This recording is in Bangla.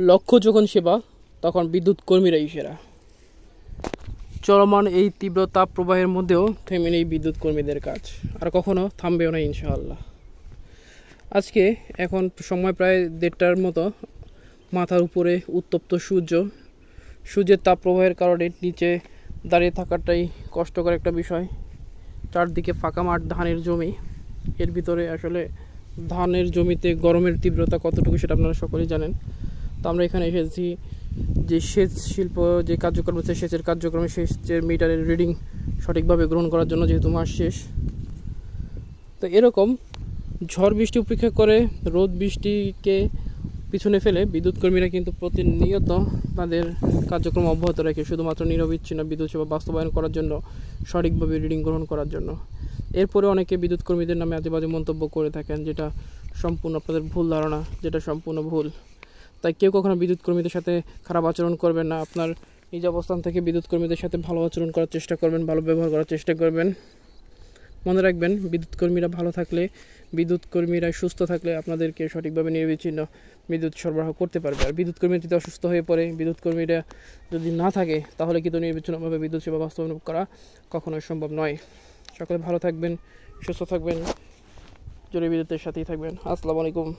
লক্ষ্য যখন সেবা তখন বিদ্যুৎ কর্মীরাই সেরা। চলমান এই তীব্র তাপ প্রবাহের মধ্যেও থেমে নেই বিদ্যুৎ কর্মীদের কাজ, আর কখনো থামবেও না ইনশাআল্লাহ। আজকে এখন সময় প্রায় 1:30টার মতো। মাথার উপরে উত্তপ্ত সূর্যের তাপ প্রবাহের কারণে নিচে দাঁড়িয়ে থাকাটাই কষ্টকর একটা বিষয়। চারদিকে ফাঁকা মাঠ, ধানের জমি, এর ভিতরে আসলে ধানের জমিতে গরমের তীব্রতা কতটুকু সেটা আপনারা সকলেই জানেন। তো আমরা এখানে এসেছি যে সেচ শিল্প যে কার্যক্রম হচ্ছে, সেচের কার্যক্রমে সেচের মিটারের রিডিং সঠিকভাবে গ্রহণ করার জন্য, যেহেতু মাস শেষ। তো এরকম ঝড় বৃষ্টি উপেক্ষা করে রোদ বৃষ্টিকে পিছনে ফেলে বিদ্যুৎ কর্মীরা কিন্তু প্রতিনিয়ত তাদের কার্যক্রম অব্যাহত রাখে, শুধুমাত্র নিরবিচ্ছিন্ন বিদ্যুৎ সেবা বাস্তবায়ন করার জন্য, সঠিকভাবে রিডিং গ্রহণ করার জন্য। এরপরে অনেকে বিদ্যুৎ কর্মীদের নামে আজেবাজে মন্তব্য করে থাকেন, যেটা সম্পূর্ণ আপনাদের ভুল ধারণা, যেটা সম্পূর্ণ ভুল। তাই কেউ কখনো বিদ্যুৎ কর্মীদের সাথে খারাপ আচরণ করবেন না। আপনার নিজ অবস্থান থেকে বিদ্যুৎ কর্মীদের সাথে ভালো আচরণ করার চেষ্টা করবেন, ভালো ব্যবহার করার চেষ্টা করবেন। মনে রাখবেন, বিদ্যুৎ কর্মীরা ভালো থাকলে, বিদ্যুৎ কর্মীরা সুস্থ থাকলে আপনাদেরকে সঠিকভাবে নিরবিচ্ছিন্ন বিদ্যুৎ সরবরাহ করতে পারবে। আর বিদ্যুৎ কর্মীরা যদি অসুস্থ হয়ে পড়ে, বিদ্যুৎ কর্মীরা যদি না থাকে, তাহলে কিন্তু নিরবিচ্ছিন্নভাবে বিদ্যুৎ সেবা বাস্তবায়ন করা কখনোই সম্ভব নয়। সকলে ভালো থাকবেন, সুস্থ থাকবেন, জরুরি বিদ্যুতের সাথেই থাকবেন। আসসালামু আলাইকুম।